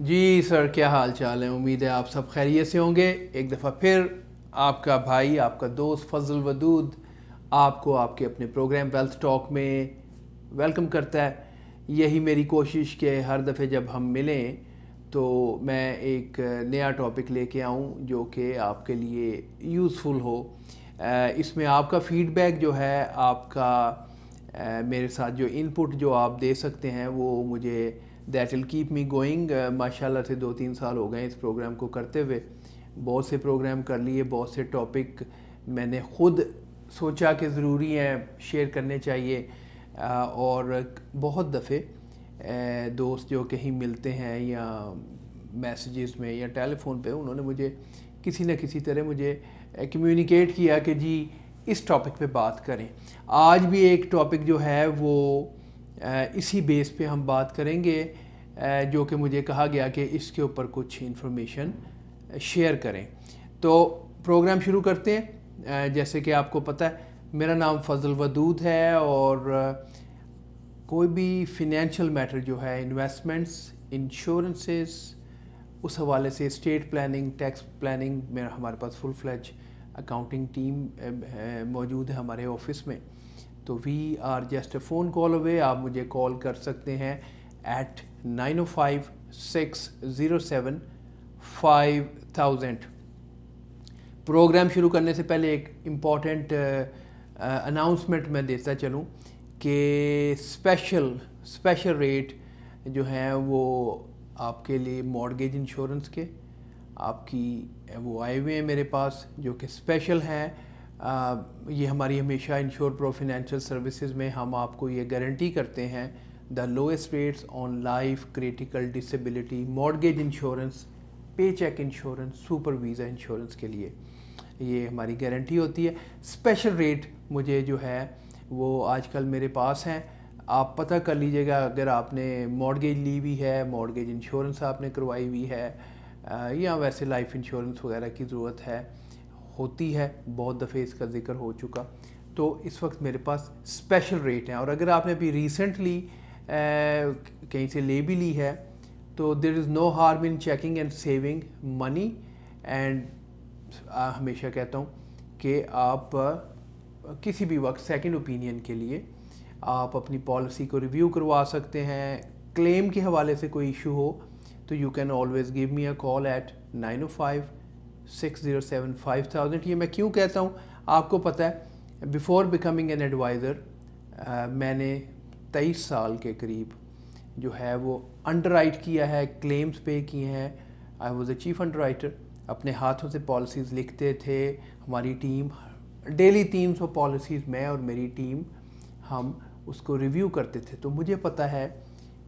جی سر، کیا حال چال ہے؟ امید ہے آپ سب خیریت سے ہوں گے۔ ایک دفعہ پھر آپ کا بھائی، آپ کا دوست فضل ودود آپ کو آپ کے اپنے پروگرام ویلتھ ٹاک میں ویلکم کرتا ہے۔ یہی میری کوشش کہ ہر دفعہ جب ہم ملیں تو میں ایک نیا ٹاپک لے کے آؤں جو کہ آپ کے لیے یوزفل ہو۔ اس میں آپ کا فیڈ بیک جو ہے، آپ کا میرے ساتھ جو ان پٹ جو آپ دے سکتے ہیں وہ مجھے that will keep me going. ماشاء اللہ سے 2-3 سال ہو گئے اس پروگرام کو کرتے ہوئے، بہت سے پروگرام کر لیے، بہت سے ٹاپک میں نے خود سوچا کہ ضروری ہیں شیئر کرنے چاہیے، اور بہت دفعے دوست جو کہیں ملتے ہیں یا میسیجز میں یا ٹیلی فون پہ، انہوں نے مجھے کسی نہ کسی طرح مجھے کمیونیکیٹ کیا کہ جی اس ٹاپک پہ بات کریں۔ آج بھی ایک ٹاپک جو ہے وہ اسی بیس پہ ہم بات کریں گے، جو کہ مجھے کہا گیا کہ اس کے اوپر کچھ انفارمیشن شیئر کریں۔ تو پروگرام شروع کرتے ہیں۔ جیسے کہ آپ کو پتہ ہے میرا نام فضل ودود ہے، اور کوئی بھی فنینشیل میٹر جو ہے، انویسٹمنٹس، انشورنسز، اس حوالے سے اسٹیٹ پلاننگ، ٹیکس پلاننگ، ہمارے پاس فل فلیج اکاؤنٹنگ ٹیم موجود ہے ہمارے آفس میں۔ تو we are just a phone call away. آپ مجھے کال کر سکتے ہیں ایٹ 905-607-5000۔ پروگرام شروع کرنے سے پہلے ایک امپورٹنٹ اناؤنسمنٹ میں دیتا چلوں کہ اسپیشل ریٹ جو ہیں وہ آپ کے لیے مارگیج انشورنس کے آپ کی وہ آئے ہوئے ہیں میرے پاس، جو کہ اسپیشل ہیں۔ یہ ہماری ہمیشہ انشور پرو فنینشیل سروسز میں ہم آپ کو یہ گارنٹی کرتے ہیں the lowest rates on life, critical disability, mortgage insurance, paycheque insurance, super visa insurance کے لیے یہ ہماری گارنٹی ہوتی ہے۔ اسپیشل ریٹ مجھے جو ہے وہ آج کل میرے پاس ہیں، آپ پتہ کر لیجئے گا۔ اگر آپ نے مارگیج لی ہوئی ہے، مارگیج انشورنس آپ نے کروائی ہوئی ہے، یا ویسے لائف انشورنس وغیرہ کی ضرورت ہوتی ہے، بہت دفعہ اس کا ذکر ہو چکا، تو اس وقت میرے پاس اسپیشل ریٹ ہیں۔ اور اگر آپ نے ابھی ریسنٹلی کہیں سے لے بھی لی ہے تو there is no harm in checking and saving money, and ہمیشہ کہتا ہوں کہ آپ کسی بھی وقت سیکنڈ اوپینین کے لیے آپ اپنی پالیسی کو ریویو کروا سکتے ہیں۔ کلیم کے حوالے سے کوئی ایشو ہو تو you can always give me a call at 905-607-5000۔ یہ میں کیوں کہتا ہوں، آپ کو پتہ ہے بیفور بیکمنگ این ایڈوائزر میں نے 23 سال کے قریب جو ہے وہ انڈر رائٹ کیا ہے، کلیمز پے کیے ہیں۔ I was a chief under writer, اپنے ہاتھوں سے پالیسیز لکھتے تھے۔ ہماری ٹیم ڈیلی 300 پالیسیز، میں اور میری ٹیم ہم اس کو ریویو کرتے تھے۔ تو مجھے پتہ ہے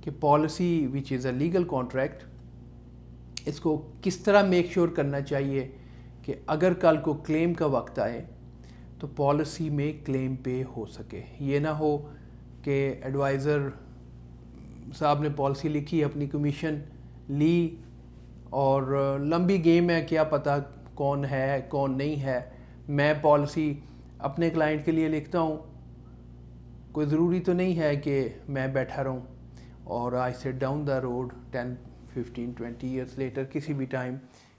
کہ policy which is a legal contract, اس کو کس طرح میک شور کرنا چاہیے کہ اگر کل کو کلیم کا وقت آئے تو پالیسی میں کلیم پے ہو سکے۔ یہ نہ ہو کہ ایڈوائزر صاحب نے پالیسی لکھی، اپنی کمیشن لی، اور لمبی گیم ہے، کیا پتہ کون ہے کون نہیں ہے۔ میں پالیسی اپنے کلائنٹ کے لیے لکھتا ہوں، کوئی ضروری تو نہیں ہے کہ میں بیٹھا رہوں اور I sit down the road 10-15-20 years later کسی بھی ٹائم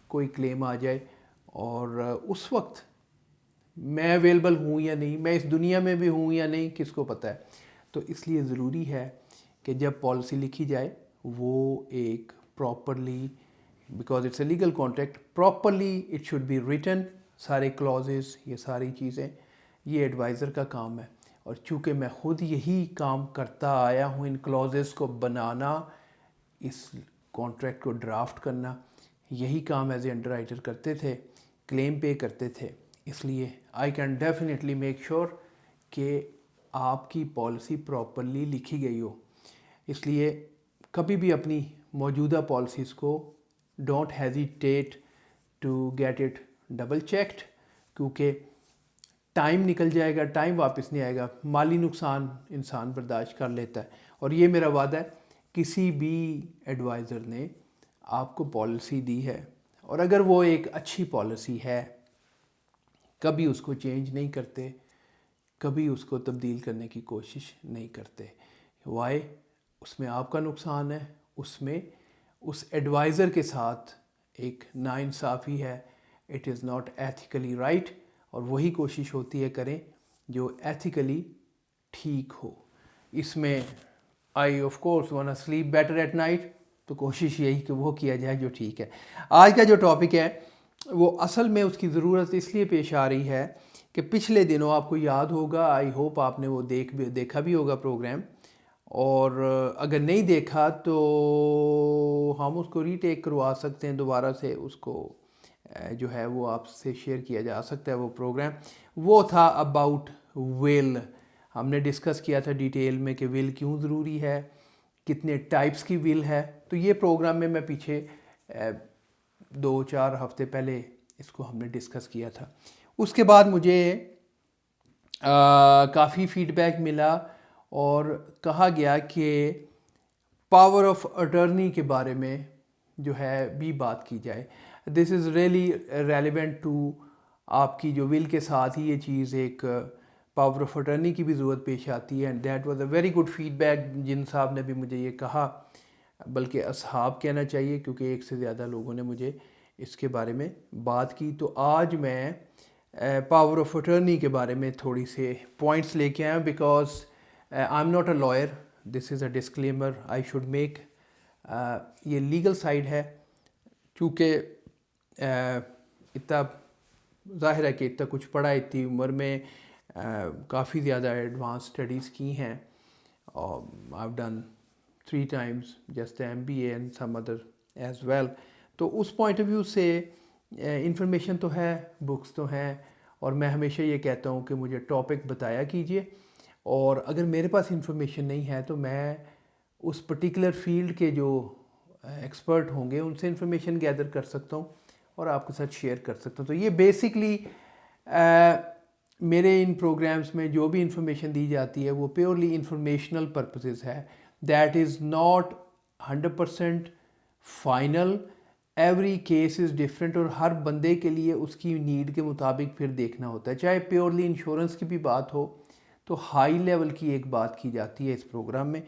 کوئی کلیم آ جائے، اور اس وقت میں اویلیبل ہوں یا نہیں، میں اس دنیا میں بھی ہوں یا نہیں، کس کو پتہ ہے۔ تو اس لیے ضروری ہے کہ جب پالیسی لکھی جائے وہ ایک properly, because it's a legal contract, properly it should be written, سارے کلازز، یہ ساری چیزیں، یہ ایڈوائزر کا کام ہے۔ اور چونکہ میں خود یہی کام کرتا آیا ہوں، ان کلازز کو بنانا، اس کانٹریکٹ کو ڈرافٹ کرنا، یہی کام ایز اے انڈر رائٹر کرتے تھے، کلیم پے کرتے تھے۔ اس لیے آئی کین ڈیفینیٹلی میک شور کہ آپ کی پالیسی پراپرلی لکھی گئی ہو۔ اس لیے کبھی بھی اپنی موجودہ پالیسیز کو don't hesitate to get it double checked, کیونکہ ٹائم نکل جائے گا، ٹائم واپس نہیں آئے گا، مالی نقصان انسان برداشت کر لیتا ہے۔ اور یہ میرا وعدہ ہے، کسی بھی ایڈوائزر نے آپ کو پالیسی دی ہے اور اگر وہ ایک اچھی پالیسی ہے، کبھی اس کو چینج نہیں کرتے، کبھی اس کو تبدیل کرنے کی کوشش نہیں کرتے۔ وائی؟ اس میں آپ کا نقصان ہے، اس میں اس ایڈوائزر کے ساتھ ایک ناانصافی ہے. It is not ethically right, اور وہی کوشش ہوتی ہے کریں جو ایتھیکلی ٹھیک ہو. اس میں I of course want to sleep better at night, تو کوشش یہی کہ وہ کیا جائے جو ٹھیک ہے. آج کا جو ٹاپک ہے وہ اصل میں اس کی ضرورت اس لیے پیش آ رہی ہے کہ پچھلے دنوں آپ کو یاد ہوگا, آئی ہوپ آپ نے وہ دیکھا بھی ہوگا پروگرام, اور اگر نہیں دیکھا تو ہم اس کو ری ٹیک کروا سکتے ہیں دوبارہ سے, اس کو جو ہے وہ آپ سے شیئر کیا جا سکتا ہے. وہ پروگرام وہ تھا اباؤٹ ول. ہم نے ڈسکس کیا تھا ڈیٹیل میں کہ ول کیوں ضروری ہے, کتنے ٹائپس کی ول ہے. تو یہ پروگرام میں پیچھے 2-4 ہفتے پہلے اس کو ہم نے ڈسکس کیا تھا. اس کے بعد مجھے کافی فیڈ بیک ملا اور کہا گیا کہ پاور آف اٹرنی کے بارے میں جو ہے بھی بات کی جائے. دس از ریئلی ریلیونٹ ٹو آپ کی جو ول کے ساتھ ہی یہ چیز ایک پاور آف اٹرنی کی بھی ضرورت پیش آتی ہے. And that was a very good feedback. جن صاحب نے بھی مجھے یہ کہا, بلکہ اصحاب کہنا چاہیے کیونکہ ایک سے زیادہ لوگوں نے مجھے اس کے بارے میں بات کی. تو آج میں پاور آف اٹرنی کے بارے میں تھوڑی سے پوائنٹس لے کے آیا, because I am not a lawyer. This is a disclaimer I should make. یہ لیگل سائڈ ہے, چونکہ اتنا ظاہر ہے کہ اتنا کچھ پڑھا, اتنی عمر میں کافی زیادہ ایڈوانس اسٹڈیز کی ہیں. I've done 3 times just MBA and some other as well. تو اس پوائنٹ آف ویو سے انفارمیشن تو ہے, بکس تو ہیں, اور میں ہمیشہ یہ کہتا ہوں کہ مجھے ٹاپک بتایا کیجئے, اور اگر میرے پاس انفارمیشن نہیں ہے تو میں اس پرٹیکولر فیلڈ کے جو ایکسپرٹ ہوں گے ان سے انفارمیشن گیدر کر سکتا ہوں اور آپ کے ساتھ شیئر کر سکتا ہوں. تو یہ بیسکلی میرے ان پروگرامز میں جو بھی انفارمیشن دی جاتی ہے وہ پیورلی انفارمیشنل پرپسز ہے. That is not 100% final. Every case is different, اور ہر بندے کے لیے اس کی نیڈ کے مطابق پھر دیکھنا ہوتا ہے. چاہے پیورلی انشورنس کی بھی بات ہو تو ہائی لیول کی ایک بات کی جاتی ہے اس پروگرام میں.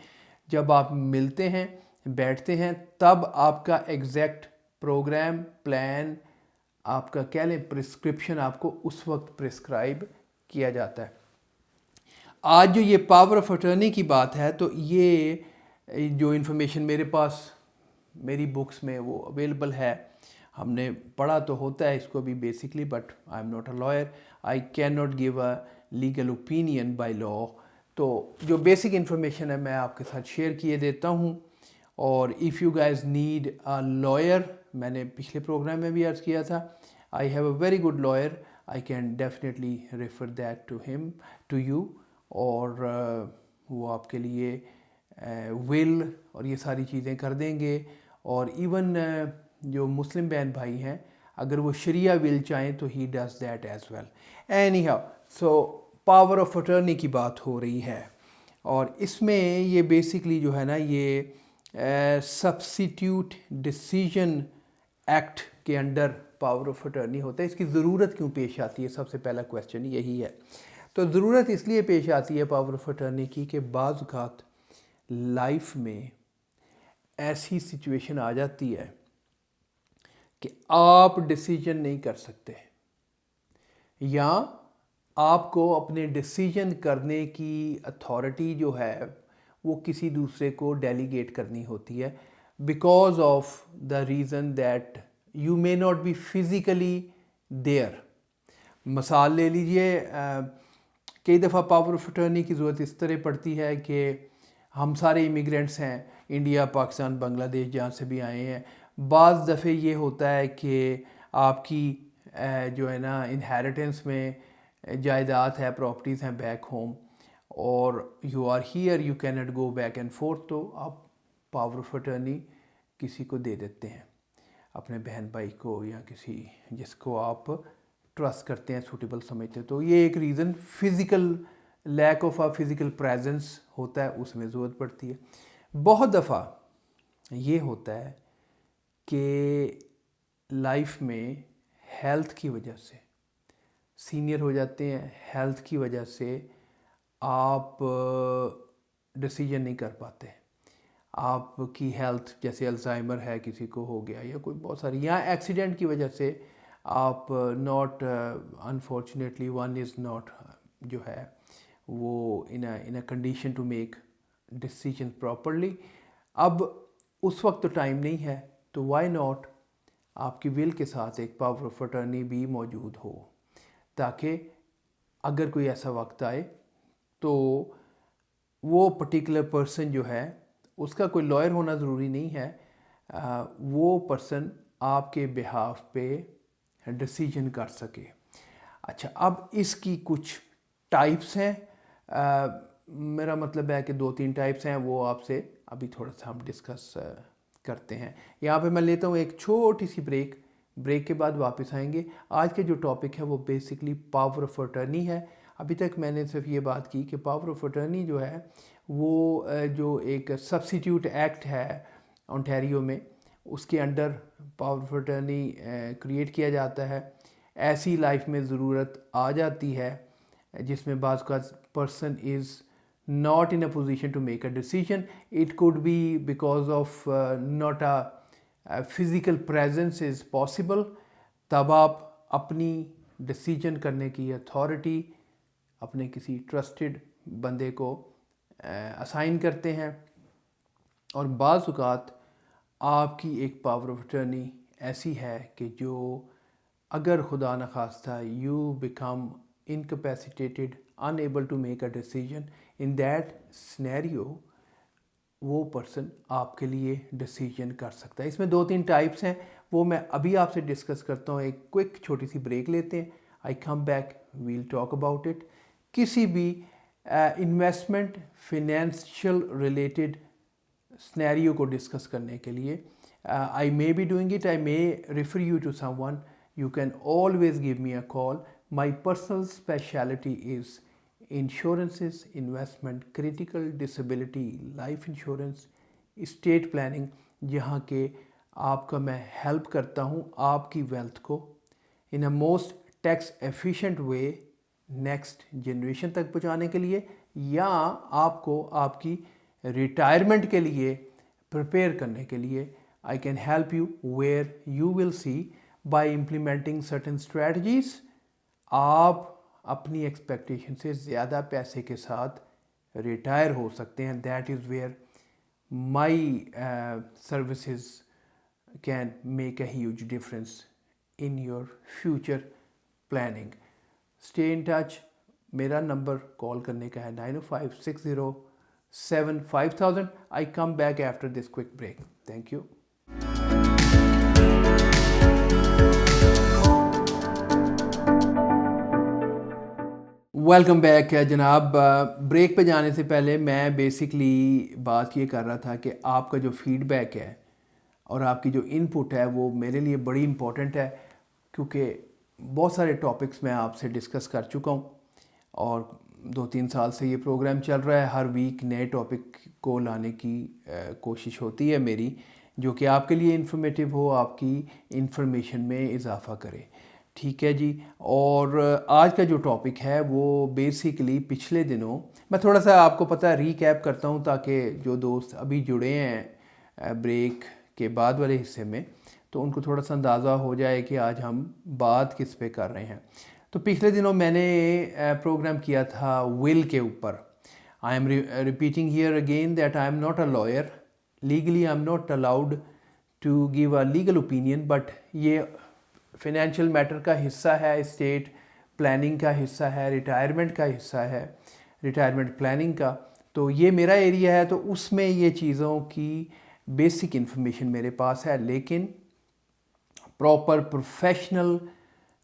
جب آپ ملتے ہیں, بیٹھتے ہیں, تب آپ کا ایگزیکٹ پروگرام پلان, آپ کا کہہ لیں پرسکرپشن, آپ کو اس وقت پرسکرائب کیا جاتا ہے. آج جو یہ پاور آف اٹرنی کی بات ہے, تو یہ جو انفارمیشن میرے پاس میری بکس میں وہ اویلیبل ہے. ہم نے پڑھا تو ہوتا ہے اس کو بھی basically, but I am not a lawyer. I can not give a legal opinion by law. تو جو بیسک انفارمیشن ہے میں آپ کے ساتھ شیئر کیے دیتا ہوں. اور if you guys need a lawyer, میں نے پچھلے پروگرام میں بھی عرض کیا تھا, I have a very good lawyer, I can definitely refer that to ہم ٹو یو. اور وہ آپ کے لیے ول اور یہ ساری چیزیں کر دیں گے. اور ایون جو مسلم بہن بھائی ہیں, اگر وہ شریعہ ول چاہیں تو he does that as well. Anyhow, so power of attorney کی بات ہو رہی ہے, اور اس میں یہ بیسکلی جو ہے نا یہ سبسٹیوٹ ڈیسیژن ایکٹ کے انڈر پاور آف اٹرنی ہوتا ہے. اس کی ضرورت کیوں پیش آتی ہے, سب سے پہلا کویسچن یہی ہے. تو ضرورت اس لیے پیش آتی ہے پاور آف اٹرنی کی کہ بعض اوقات لائف میں ایسی سچویشن آ جاتی ہے کہ آپ ڈیسیجن نہیں کر سکتے, یا آپ کو اپنے ڈیسیجن کرنے کی اتھارٹی جو ہے وہ کسی دوسرے کو ڈیلیگیٹ کرنی ہوتی ہے, because of the reason that you may not be physically there. مثال لے لیجئے, کئی دفعہ پاور آف اٹرنی کی ضرورت اس طرح پڑتی ہے کہ ہم سارے امیگرینٹس ہیں, انڈیا, پاکستان, بنگلہ دیش, جہاں سے بھی آئے ہیں. بعض دفعے یہ ہوتا ہے کہ آپ کی جو ہے نا انہیریٹنس میں جائیداد ہے, پراپرٹیز ہیں بیک ہوم, اور you are here, you can not go back and forth. تو آپ پاور آف اٹرنی کسی کو دے دیتے ہیں, اپنے بہن بھائی کو یا کسی جس کو آپ ٹرسٹ کرتے ہیں, سوٹیبل سمجھتے ہیں. تو یہ ایک reason physical lack of a physical presence ہوتا ہے, اس میں ضرورت پڑتی ہے. بہت دفعہ یہ ہوتا ہے کہ لائف میں ہیلتھ کی وجہ سے سینئر ہو جاتے ہیں, ہیلتھ کی وجہ سے آپ ڈیسیجن نہیں کر پاتے, آپ کی ہیلتھ جیسے الزائمر ہے کسی کو ہو گیا یا کوئی بہت ساری، یا ایکسیڈنٹ کی وجہ سے آپ not unfortunately one is not جو ہے وہ in a condition to make decision properly. اب اس وقت تو ٹائم نہیں ہے، تو وائی ناٹ آپ کی ول کے ساتھ ایک پاور آف اٹرنی بھی موجود ہو، تاکہ اگر کوئی ایسا وقت آئے تو وہ پرٹیکولر پرسن جو ہے اس کا کوئی لائر ہونا ضروری نہیں ہے، وہ پرسن آپ کے بہاف پہ ڈیسیجن کر سکے. اچھا، اب اس کی کچھ ٹائپس ہیں، میرا مطلب ہے کہ 2-3 ٹائپس ہیں، وہ آپ سے ابھی تھوڑا سا ہم ڈسکس کرتے ہیں. یہاں پہ میں لیتا ہوں ایک چھوٹی سی بریک کے بعد واپس آئیں گے. آج کے جو ٹاپک ہے وہ بیسکلی پاور آف اٹرنی ہے. ابھی تک میں نے صرف یہ بات کی کہ پاور آف اٹرنی جو ہے وہ جو ایک سبسٹیوٹ ایکٹ ہے اونٹاریو میں، اس کے under power of attorney create کیا جاتا ہے. ایسی لائف میں ضرورت آ جاتی ہے جس میں بعض کا person is not in a position to make a decision. It could be because of not a physical presence is possible. تب آپ اپنی ڈیسیجن کرنے کی اتھارٹی اپنے کسی ٹرسٹڈ بندے کو اسائن کرتے ہیں، اور بعض اوقات آپ کی ایک پاور آف اٹرنی ایسی ہے کہ جو اگر خدا نخواستہ you become incapacitated, unable to make a decision, in that scenario وہ پرسن آپ کے لیے ڈیسیجن کر سکتا ہے. اس میں 2-3 ٹائپس ہیں، وہ میں ابھی آپ سے ڈسکس کرتا ہوں. ایک کوئک چھوٹی سی بریک لیتے ہیں، I come back, we'll talk about it. کسی بھی انویسٹمنٹ فینینشیل ریلیٹڈ سنیریو کو ڈسکس کرنے کے لیے I may be doing it, I may refer you to someone. You can always give me a call. My personal specialty is insurances, investment, critical disability, life insurance, estate planning, جہاں کہ آپ کا میں help کرتا ہوں آپ کی wealth کو in a most tax efficient way next generation تک پہنچانے کے لیے، یا آپ کو آپ کی ریٹائرمنٹ کے لیے پریپیئر کرنے کے لیے. I can help you where you will see by implementing certain strategies آپ اپنی ایکسپیکٹیشن سے زیادہ پیسے کے ساتھ ریٹائر ہو سکتے ہیں. That is where my services can make a huge difference in your future planning. Stay in touch. میرا نمبر کال کرنے کا ہے 905-607-5000. I come back after this quick break. Thank you. Welcome back جناب. بریک پہ جانے سے پہلے میں بیسکلی بات یہ کر رہا تھا کہ آپ کا جو فیڈ بیک ہے اور آپ کی جو ان پٹ ہے وہ میرے لیے بڑی امپورٹنٹ ہے، کیونکہ بہت سارے ٹاپکس میں آپ سے ڈسکس کر چکا ہوں، اور 2-3 سال سے یہ پروگرام چل رہا ہے. ہر ویک نئے ٹاپک کو لانے کی کوشش ہوتی ہے میری، جو کہ آپ کے لیے انفارمیٹیو ہو، آپ کی انفارمیشن میں اضافہ کرے. ٹھیک ہے جی. اور آج کا جو ٹاپک ہے وہ بیسیکلی پچھلے دنوں میں تھوڑا سا آپ کو پتہ ریکیپ کرتا ہوں، تاکہ جو دوست ابھی جڑے ہیں بریک کے بعد والے حصے میں تو ان کو تھوڑا سا اندازہ ہو جائے کہ آج ہم بات کس پہ کر رہے ہیں. تو پچھلے دنوں میں نے پروگرام کیا تھا ول کے اوپر. I am repeating here again that I am not a lawyer. Legally I am not allowed to give a legal opinion, but یہ فائنینشیل میٹر کا حصہ ہے، اسٹیٹ پلاننگ کا حصہ ہے، ریٹائرمنٹ کا حصہ ہے، ریٹائرمنٹ پلاننگ کا. تو یہ میرا ایریا ہے، تو اس میں یہ چیزوں کی بیسک انفارمیشن میرے پاس ہے. لیکن پراپر پروفیشنل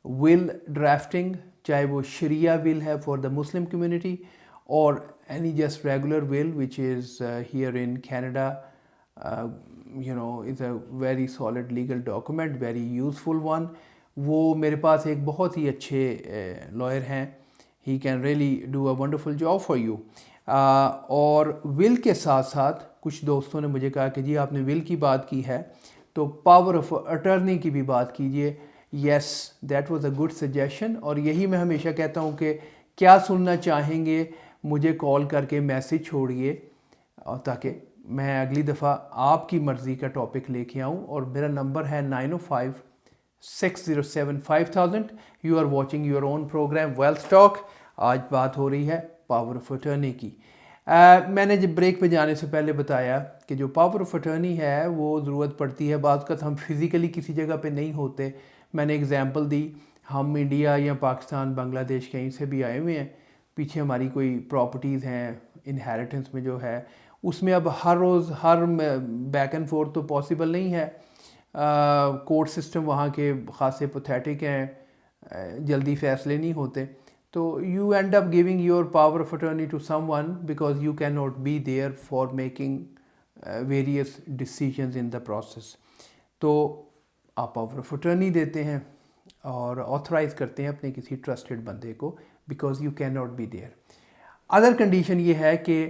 ول ڈرافٹنگ، چاہے وہ شریعہ ول ہے فار دا مسلم کمیونٹی اور any just regular will which is here in Canada, is a very solid legal document, very useful one. وہ میرے پاس ایک بہت ہی اچھے لائر ہیں. He can really do a wonderful job for you. اور ول کے ساتھ ساتھ کچھ دوستوں نے مجھے کہا کہ جی آپ نے ول کی بات کی ہے تو پاور آف اٹرنی کی بھی بات کیجئے. Yes, that was a good suggestion. اور یہی میں ہمیشہ کہتا ہوں کہ کیا سننا چاہیں گے مجھے کال کر کے میسج چھوڑیے، تاکہ میں اگلی دفعہ آپ کی مرضی کا ٹاپک لے کے آؤں، اور میرا نمبر ہے 9056075000. You are watching your own program wealth talk. آج بات ہو رہی ہے پاور آف اٹرنی کی. میں نے جب بریک پہ جانے سے پہلے بتایا کہ جو پاور آف اٹرنی ہے وہ ضرورت پڑتی ہے بعض اوقات ہم فزیکلی کسی جگہ پہ نہیں ہوتے. میں نے اگزامپل دی، ہم انڈیا یا پاکستان بنگلہ دیش کہیں سے بھی آئے ہوئے ہیں، پیچھے ہماری کوئی پراپرٹیز ہیں انہیریٹنس میں جو ہے، اس میں اب ہر روز ہر بیک اینڈ فورتھ تو پاسبل نہیں ہے. کورٹ سسٹم وہاں کے خاصے پتھیٹک ہیں، جلدی فیصلے نہیں ہوتے. تو you end up giving your power of attorney to someone because you can not be there for making various decisions in the process. تو آپ پاور آف اٹرنی دیتے ہیں اور آتھرائز کرتے ہیں اپنے کسی ٹرسٹڈ بندے کو because you can not be there. Other condition یہ ہے کہ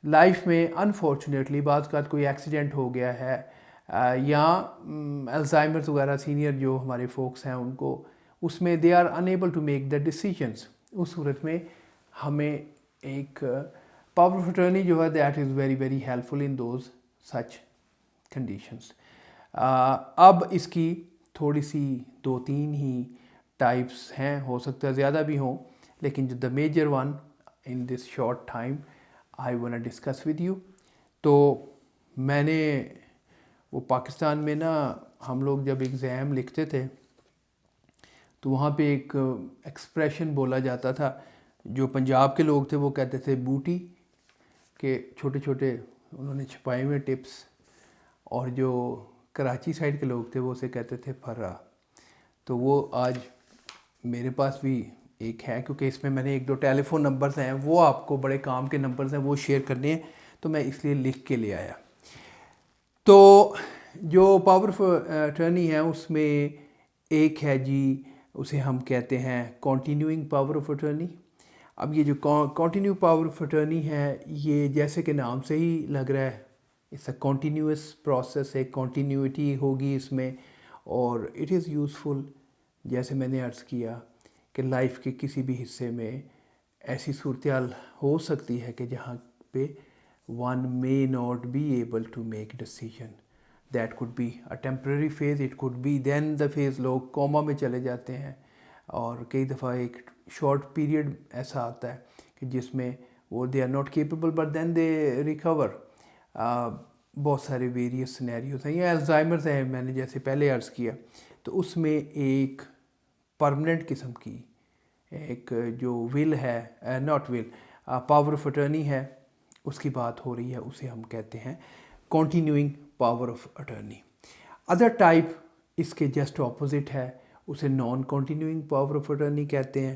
لائف میں انفارچونیٹلی بعض اوقات کوئی ایکسیڈنٹ ہو گیا ہے یا الزائمرز وغیرہ سینئر جو ہمارے فوکس ہیں ان کو اس میں they are unable to make the decisions. اس صورت میں ہمیں ایک پاور آف اٹرنی جو ہے that is very very helpful in those such conditions. اب اس کی تھوڑی سی 2-3 ہی ٹائپس ہیں، ہو سکتا ہے زیادہ بھی ہوں، لیکن جو the major one in this short time I want to discuss with you. تو میں نے وہ پاکستان میں نا ہم لوگ جب ایگزام لکھتے تھے تو وہاں پہ ایک ایکسپریشن بولا جاتا تھا. جو پنجاب کے لوگ تھے وہ کہتے تھے بوٹی، کہ چھوٹے چھوٹے انہوں نے چھپائے ہوئے ٹپس، اور جو کراچی سائڈ کے لوگ تھے وہ اسے کہتے تھے پھرا. تو وہ آج میرے پاس بھی ایک ہے، کیونکہ اس میں میں نے 1-2 ٹیلی فون نمبرز ہیں، وہ آپ کو بڑے کام کے نمبرز ہیں، وہ شیئر کرنے ہیں، تو میں اس لیے لکھ کے لے آیا. تو جو پاور آف اٹرنی ہے اس میں ایک ہے جی، اسے ہم کہتے ہیں کنٹینیوئنگ پاور آف اٹرنی. اب یہ جو کنٹینیو پاور آف اٹرنی ہے یہ جیسے کہ نام سے ہی لگ رہا ہے اٹس اے کنٹینیوس پروسیس، ایک کنٹینیوٹی ہوگی اس میں، اور اٹ از یوزفل. جیسے میں نے عرض کیا کہ لائف کے کسی بھی حصے میں ایسی صورتحال ہو سکتی ہے کہ جہاں پہ one may not be able to make decision. That could be a temporary phase, it could be then the phase لوگ کوما میں چلے جاتے ہیں، اور کئی دفعہ ایک شارٹ پیریڈ ایسا آتا ہے کہ جس میں وہ they are not capable but then they recover. بہت سارے ویریس سینیریوز ہیں، یا الزائمرز ہیں میں نے جیسے پہلے عرض کیا. تو اس میں ایک پرماننٹ قسم کی ایک جو ول ہے، not will, power of attorney ہے، اس کی بات ہو رہی ہے، اسے ہم کہتے ہیں continuing power of attorney. Other type اس کے جسٹ اپوزٹ ہے، اسے non continuing power of attorney کہتے ہیں.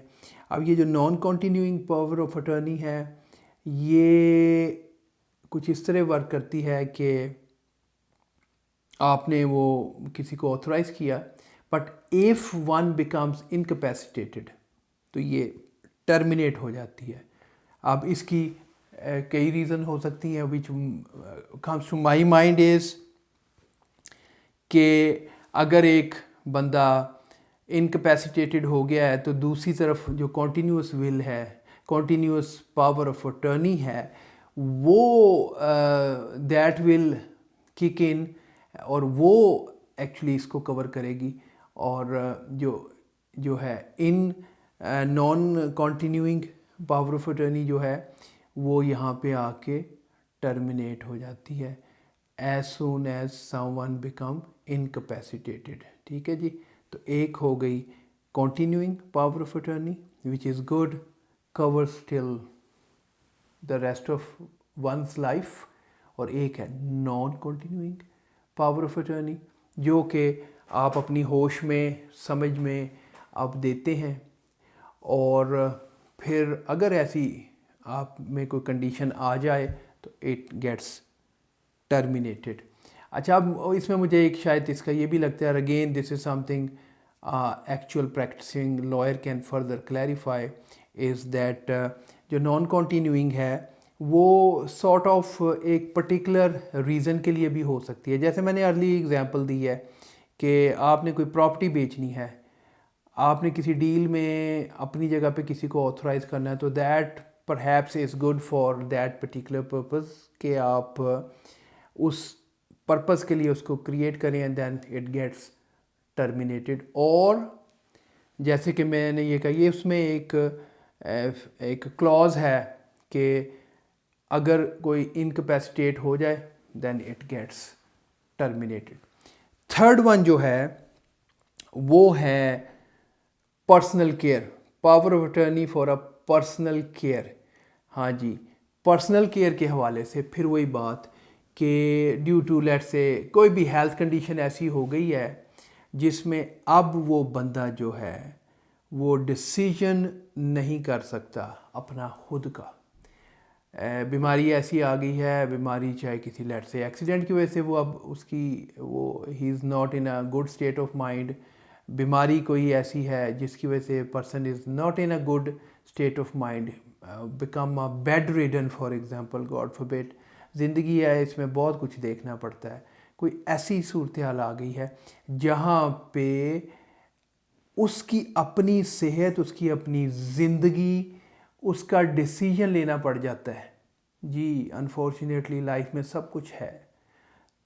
اب یہ جو non continuing power of attorney ہے یہ کچھ اس طرح ورک کرتی ہے کہ آپ نے وہ کسی کو آتھورائز کیا، بٹ ایف ون بیکمز انکیپیسیٹیٹڈ تو یہ ٹرمینیٹ ہو جاتی ہے. اب اس کی کئی ریزن ہو سکتی ہیں which comes to my mind is کہ اگر ایک بندہ انکیپیسیٹیٹڈ ہو گیا ہے تو دوسری طرف جو کنٹینیوس ول ہے، کنٹینیوس پاور آف اٹرنی ہے، وہ دیٹ ول کک ان اور وہ ایکچولی اس کو کور کرے گی. اور جو ہے ان non continuing power of attorney جو ہے وہ یہاں پہ آ کے ٹرمینیٹ ہو جاتی ہے as soon as someone become incapacitated. ٹھیک ہے جی. تو ایک ہو گئی continuing power of attorney which is good, covers till the rest of one's life, اور ایک ہے non continuing power of attorney جو کہ آپ اپنی ہوش میں سمجھ میں آپ دیتے ہیں، اور پھر اگر ایسی آپ میں کوئی کنڈیشن آ جائے تو اٹ گیٹس ٹرمینیٹڈ. اچھا، اب اس میں مجھے ایک شاید اس کا یہ بھی لگتا ہے، again this is something actual practicing lawyer can further clarify is that جو نان کنٹینیوئنگ ہے وہ سارٹ آف ایک پرٹیکولر ریزن کے لیے بھی ہو سکتی ہے. جیسے میں نے ارلی ایگزامپل دی ہے کہ آپ نے کوئی پراپرٹی بیچنی ہے، آپ نے کسی ڈیل میں اپنی جگہ پہ کسی کو آتھورائز کرنا ہے، تو that perhaps is good for that particular purpose کہ آپ اس purpose کے لیے اس کو create کریں and then it gets terminated. اور جیسے کہ میں نے یہ کہا یہ اس میں ایک clause ہے کہ اگر کوئی incapacitated ہو جائے then it gets terminated. Third one جو ہے وہ ہے personal care, power of attorney for a personal care. ہاں جی, پرسنل کیئر کے حوالے سے پھر وہی بات کہ ڈیو ٹو لیٹ سے کوئی بھی ہیلتھ کنڈیشن ایسی ہو گئی ہے جس میں اب وہ بندہ جو ہے وہ ڈسیژن نہیں کر سکتا اپنا خود کا. بیماری ایسی آ گئی ہے, بیماری چاہے کسی لیٹ سے ایکسیڈنٹ کی وجہ سے وہ اب اس کی ہی is not in a good state of mind, بیماری کوئی ایسی ہے جس کی وجہ سے person is not in a good state of mind, become a bedridden for example, God forbid. زندگی ہے اس میں بہت کچھ دیکھنا پڑتا ہے. کوئی ایسی صورتحال آ گئی ہے جہاں پہ اس کی اپنی صحت, اس کی اپنی زندگی, اس کا ڈیسیژن لینا پڑ جاتا ہے. جی انفارچونیٹلی لائف میں سب کچھ ہے,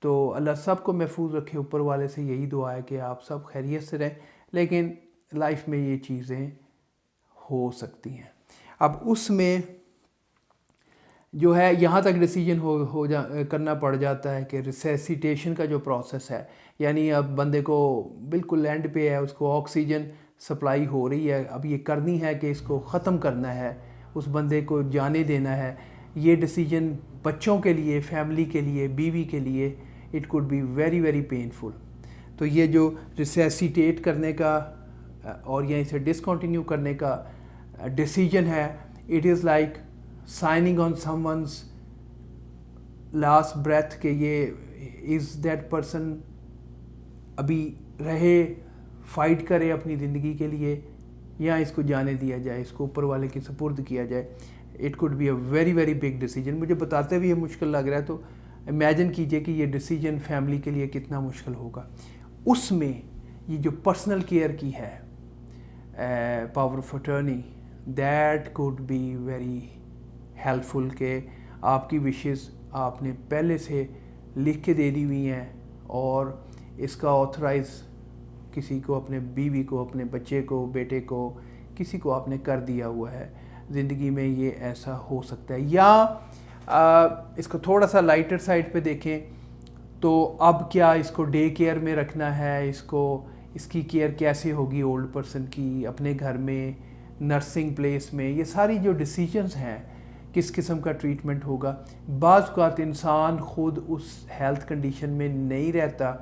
تو اللہ سب کو محفوظ رکھے. اوپر والے سے یہی دعا ہے کہ آپ سب خیریت سے رہیں, لیکن لائف میں یہ چیزیں ہو سکتی ہیں. اب اس میں جو ہے یہاں تک ڈیسیژن کرنا پڑ جاتا ہے کہ ریسیسیٹیشن کا جو پروسیس ہے, یعنی اب بندے کو بالکل اینڈ پہ ہے, اس کو آکسیجن سپلائی ہو رہی ہے, اب یہ کرنی ہے کہ اس کو ختم کرنا ہے, اس بندے کو جانے دینا ہے. یہ ڈیسیژن بچوں کے لیے, فیملی کے لیے, بیوی کے لیے it could be very very painful. تو یہ جو ریسیسیٹیٹ کرنے کا اور یہیں سے ڈسکنٹینیو کرنے کا ڈیسیژن ہے, it is like signing on some one's last breath کہ یہ از دیٹ پرسن ابھی رہے, فائٹ کرے اپنی زندگی کے لیے, یا اس کو جانے دیا جائے, اس کو اوپر والے کی سپرد کیا جائے. It could be a very very big decision. مجھے بتاتے ہوئے یہ مشکل لگ رہا ہے, تو امیجن کیجئے کہ یہ ڈیسیژن فیملی کے لیے کتنا مشکل ہوگا. اس میں یہ جو پرسنل کیئر کی ہے power of attorney, that could be very helpful کہ آپ کی وشز آپ نے پہلے سے لکھ کے دے دی ہوئی ہیں اور اس کا آتھرائز کسی کو, اپنے بیوی کو, اپنے بچے کو, بیٹے کو, کسی کو آپ نے کر دیا ہوا ہے. زندگی میں یہ ایسا ہو سکتا ہے. یا اس کو تھوڑا سا لائٹر سائڈ پہ دیکھیں تو اب کیا اس کو ڈے کیئر میں رکھنا ہے, اس کی کیئر کیسے ہوگی اولڈ پرسن کی, اپنے گھر میں, نرسنگ پلیس میں, یہ ساری جو ڈیسیژنز ہیں کس قسم کا ٹریٹمنٹ ہوگا. بعض اوقات انسان خود اس ہیلتھ کنڈیشن میں نہیں رہتا,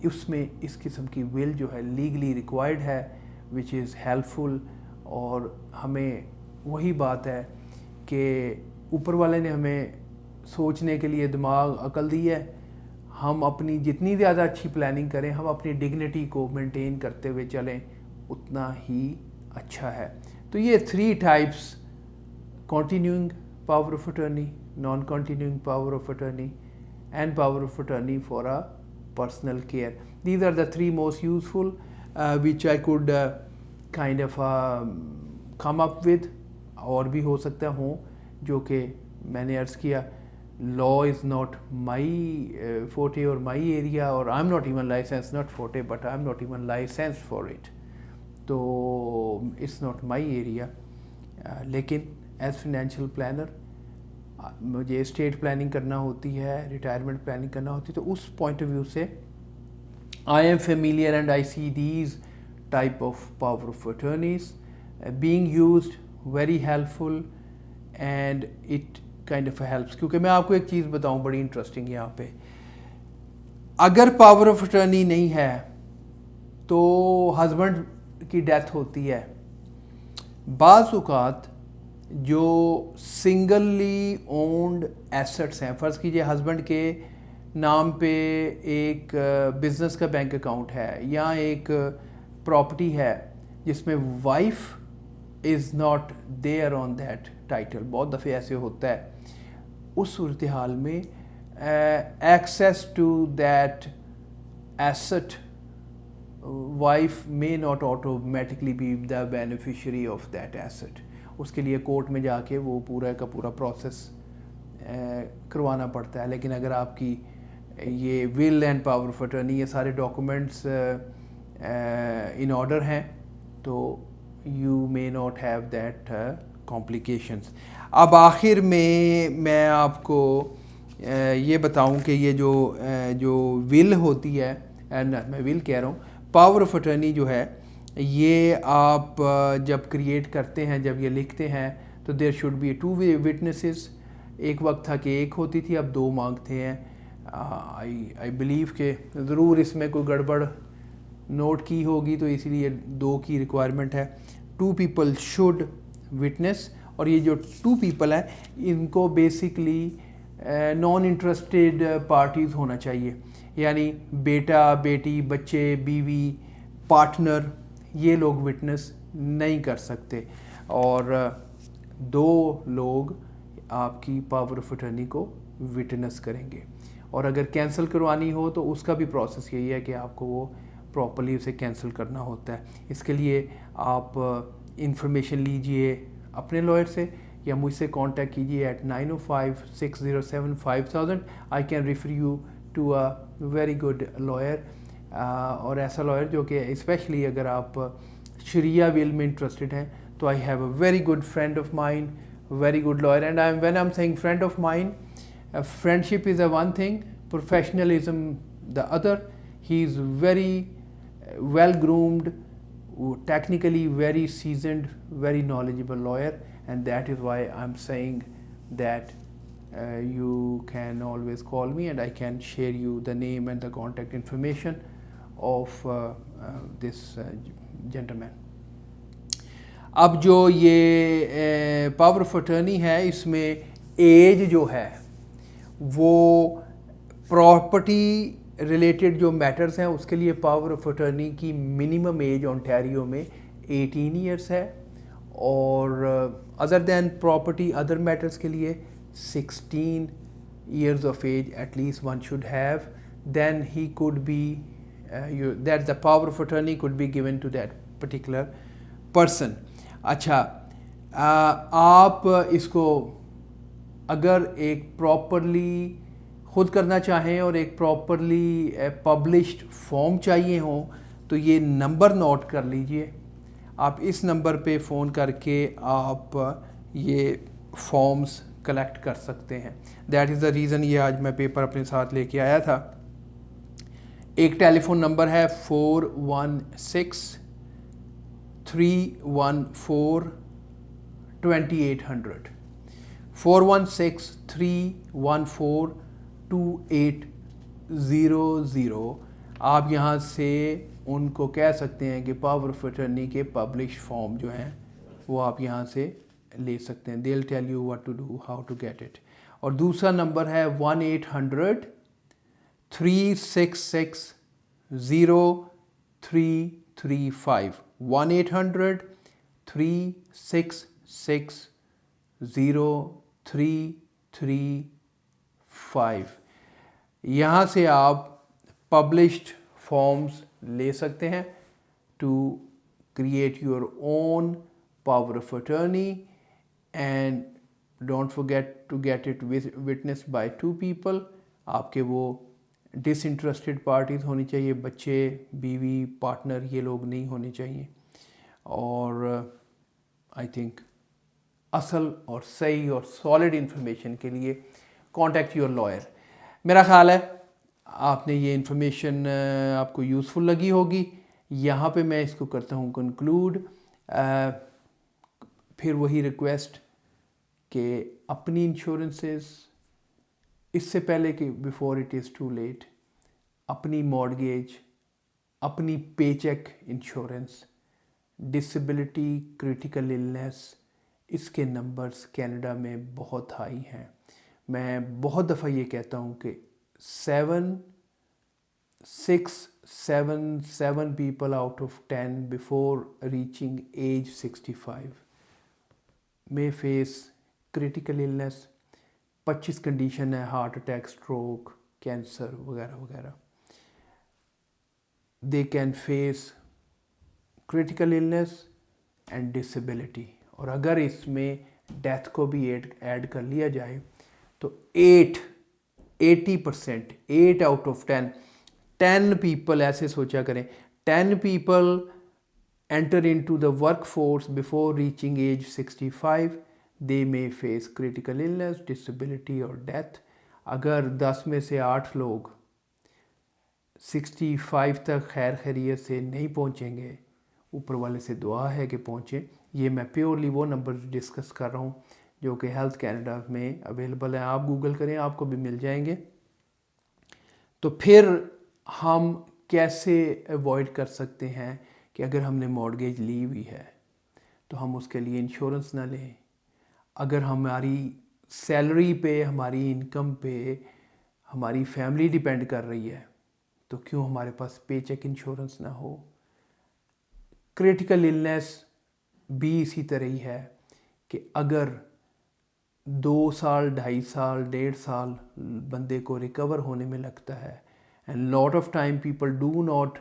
اس میں اس قسم کی ول جو ہے لیگلی ریکوائرڈ ہے وچ از ہیلپ فل. اور ہمیں وہی بات ہے کہ اوپر والے نے ہمیں سوچنے کے لیے دماغ, عقل دی ہے. ہم اپنی جتنی زیادہ اچھی پلاننگ کریں, ہم اپنی ڈگنیٹی کو مینٹین کرتے ہوئے چلیں, اتنا ہی اچھا ہے. تو یہ 3 types, continuing power of attorney, non-continuing power of attorney and power of attorney for a personal care. These are the 3 most useful which I could kind of come up with. اور بھی ہو سکتا ہوں جو کہ میں نے عرض کیا, law is not my forte or my area, or I'm not even licensed, not forte but I'm not even licensed for it, تو it's not my area. لیکن ایز فائنینشیل پلانر مجھے اسٹیٹ پلاننگ کرنا ہوتی ہے, retirement planning کرنا ہوتی ہے, تو اس پوائنٹ آف ویو سے I am familiar and I see these type of power of attorneys being used very helpful and it kind of helps. کیونکہ میں آپ کو ایک چیز بتاؤں بڑی انٹرسٹنگ یہاں پہ, اگر پاور آف اٹرنی نہیں ہے تو ہسبینڈ کی ڈیتھ ہوتی ہے. بعض اوقات جو سنگلی اونڈ ایسٹس ہیں, فرض کیجئے ہسبینڈ کے نام پہ ایک بزنس کا بینک اکاؤنٹ ہے یا ایک پراپرٹی ہے جس میں wife is not there on that title. بہت دفعہ ایسے ہوتا ہے. اس صورتحال میں access to that asset wife may not automatically be the beneficiary of that asset, اس کے لیے کورٹ میں جا کے وہ پورا کا پورا پروسیس کروانا پڑتا ہے. لیکن اگر آپ کی یہ will end power of attorney یہ سارے ڈاکومنٹس ان آرڈر ہیں تو you may not have that complications. اب آخر میں آپ کو یہ بتاؤں کہ یہ جو ول ہوتی ہے, میں ول کہہ رہا ہوں, پاور آف اٹرنی جو ہے یہ آپ جب کریٹ کرتے ہیں, جب یہ لکھتے ہیں تو دیر شوڈ بی 2 وٹنسز. ایک وقت تھا کہ ایک ہوتی تھی, اب 2 مانگتے ہیں. آئی بلیو کہ ضرور اس میں کوئی گڑبڑ نوٹ کی ہوگی تو اسی لیے 2 کی ریکوائرمنٹ ہے. 2 پیپل شوڈ وٹنس, اور یہ جو 2 پیپل ہیں ان کو بیسکلی نان انٹرسٹیڈ پارٹیز ہونا چاہیے, یعنی بیٹا بیٹی بچے بیوی پارٹنر یہ لوگ وٹنس نہیں کر سکتے, اور 2 لوگ آپ کی پاور آف اٹرنی کو وٹنس کریں گے. اور اگر کینسل کروانی ہو تو اس کا بھی پروسیس یہی ہے کہ آپ کو وہ پراپرلی اسے کینسل کرنا ہوتا ہے. اس کے لیے آپ انفارمیشن لیجئے اپنے لائر سے یا مجھ سے کانٹیکٹ کیجیے ایٹ 905-607-5000. I can refer you to a very good lawyer, اور ایسا لائر جو کہ اسپیشلی اگر آپ شریعہ ول میں انٹرسٹڈ ہیں تو آئی have a very good friend of mine, very good lawyer. And when I'm saying friend of mine, friendship is a one thing, professionalism the other. He is very well groomed, technically very seasoned, very knowledgeable lawyer, and that is why I'm saying that you can always call me and I can share you the name and the contact information of this gentleman. اب جو یہ power of attorney ہے اس میں age جو ہے وہ property related جو matters ہیں اس کے لیے پاور آف اٹرنی کی منیمم ایج اونٹیریو میں 18 ایئرس ہے, اور other than property other matters کے لیے 16 years of age at least one should have, then he could be that the power of attorney could be given to that particular person. اچھا, آپ اس کو اگر ایک پراپرلی خود کرنا چاہیں اور ایک پراپرلی پبلشڈ فارم چاہیے ہوں تو یہ نمبر نوٹ کر لیجئے. آپ اس نمبر پہ فون کر کے آپ یہ فارمز کلیکٹ کر سکتے ہیں. دیٹ از دا ریزن یہ آج میں پیپر اپنے ساتھ لے کے آیا تھا. ایک ٹیلی فون نمبر ہے 416-314-2800, 416-314-2800. آپ یہاں سے ان کو کہہ سکتے ہیں کہ پاور آف اٹرنی کے پبلش فارم جو ہیں وہ آپ یہاں سے لے سکتے ہیں. they'll tell you what to do, how to get it. اور دوسرا نمبر ہے 1-800-366-0335, 1-800-366-0335. یہاں سے آپ پبلشڈ فارمز لے سکتے ہیں to create your own power of attorney, and don't forget to get it witnessed by 2 people. آپ کے وہ ڈس انٹرسٹڈ پارٹیز ہونی چاہیے, بچے بیوی پارٹنر یہ لوگ نہیں ہونے چاہیے. اور آئی تھنک اصل اور صحیح اور سالڈ انفارمیشن کے لیے کانٹیکٹ یور لائر. میرا خیال ہے آپ نے یہ انفارمیشن آپ کو یوزفل لگی ہوگی. یہاں پہ میں اس کو کرتا ہوں کنکلوڈ. پھر وہی ریکویسٹ کہ اپنی انشورنسز اس سے پہلے کہ before it is too late, اپنی مارگیج, اپنی paycheque insurance, disability, critical illness, اس کے نمبرز کینیڈا میں بہت ہائی ہیں. میں بہت دفعہ یہ کہتا ہوں کہ 7 people out of 10 before reaching age 65 may face critical illness. 25 condition ہے, ہارٹ اٹیک, اسٹروک, کینسر وغیرہ وغیرہ. They can face critical illness and disability, اور اگر اس میں ڈیتھ کو بھی ایڈ کر لیا جائے تو 80%، 8 آؤٹ آف 10 پیپل، ایسے سوچا کریں 10 people enter into the workforce before reaching age 65 they may face critical illness, disability اور death. اگر 10 میں سے 8 لوگ 65 تک خیر خیریت سے نہیں پہنچیں گے، اوپر والے سے دعا ہے کہ پہنچیں. یہ میں پیورلی وہ نمبر ڈسکس کر رہا ہوں جو کہ ہیلتھ کینیڈا میں اویلیبل ہیں. آپ گوگل کریں، آپ کو بھی مل جائیں گے. تو پھر ہم کیسے ایوائڈ کر سکتے ہیں کہ اگر ہم نے مارگیج لی ہوئی ہے تو ہم اس کے لیے انشورنس نہ لیں. اگر ہماری سیلری پہ، ہماری انکم پہ ہماری فیملی ڈیپینڈ کر رہی ہے تو کیوں ہمارے پاس پے چیک انشورنس نہ ہو. کریٹیکل النیس بھی اسی طرح ہی ہے کہ اگر 2 سال، 2.5 سال، 1.5 سال بندے کو ریکور ہونے میں لگتا ہے، and lot of time people do not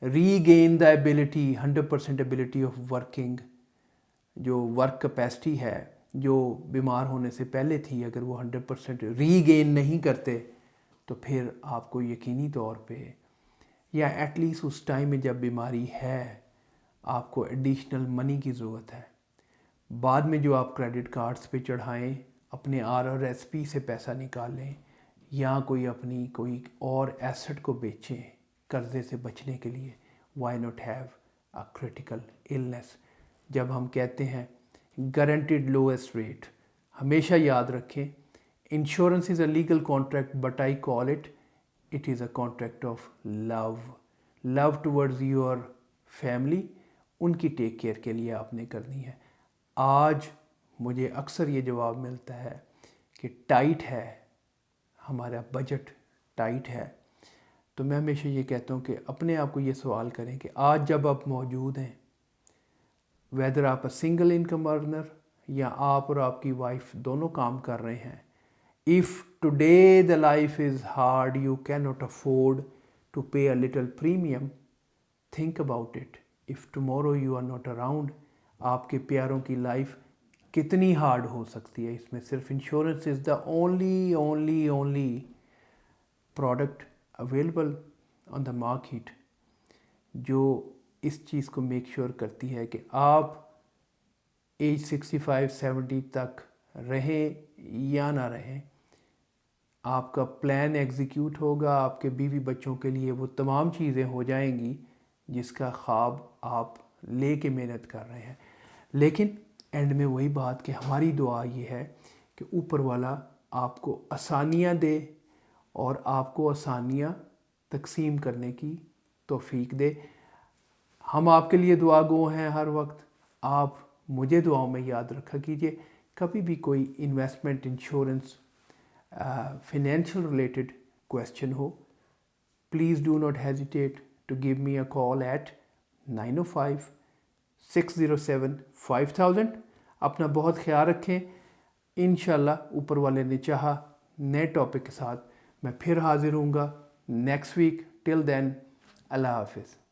regain the ability 100% ability of working، جو ورک کیپیسٹی ہے جو بیمار ہونے سے پہلے تھی، اگر وہ 100% ریگین نہیں کرتے تو پھر آپ کو یقینی طور پہ، یا ایٹ لیسٹ اس ٹائم میں جب بیماری ہے، آپ کو ایڈیشنل منی کی ضرورت ہے. بعد میں جو آپ کریڈٹ کارڈز پہ چڑھائیں، اپنے RRSP سے پیسہ نکالیں یا اپنی کوئی اور ایسٹ کو بیچیں قرضے سے بچنے کے لیے. Why not have a critical illness. جب ہم کہتے ہیں گارنٹیڈ لویسٹ ریٹ، ہمیشہ یاد رکھیں insurance is a legal contract but I call it is a contract of love towards your family. ان کی ٹیک کیئر کے لیے آپ نے کرنی ہے. آج مجھے اکثر یہ جواب ملتا ہے کہ ٹائٹ ہے، ہمارا بجٹ ٹائٹ ہے. تو میں ہمیشہ یہ کہتا ہوں کہ اپنے آپ کو یہ سوال کریں کہ آج جب آپ موجود ہیں، ویدر آپ سنگل انکم ارنر یا آپ اور آپ کی وائف دونوں کام کر رہے ہیں، if today the life is hard, you cannot afford to pay a little premium, think about it. if tomorrow you are not around، آپ کے پیاروں کی لائف کتنی ہارڈ ہو سکتی ہے. اس میں صرف insurance is the only product available on the market جو اس چیز کو میک شیور کرتی ہے کہ آپ ایج 65-70 تک رہیں یا نہ رہیں، آپ کا پلان ایگزیکیوٹ ہوگا، آپ کے بیوی بچوں کے لیے وہ تمام چیزیں ہو جائیں گی جس کا خواب آپ لے کے محنت کر رہے ہیں. لیکن اینڈ میں وہی بات کہ ہماری دعا یہ ہے کہ اوپر والا آپ کو آسانیاں دے اور آپ کو آسانیاں تقسیم کرنے کی توفیق دے. ہم آپ کے لیے دعا گو ہیں ہر وقت. آپ مجھے دعاؤں میں یاد رکھا کیجئے. کبھی بھی کوئی investment, insurance, financial related question ہو، please do not hesitate to give me a call at 905-607-5000. اپنا بہت خیال رکھیں. انشاءاللہ اوپر والے نے چاہا نئے ٹاپک کے ساتھ میں پھر حاضر ہوں گا نیکسٹ ویک. ٹل دین اللہ حافظ.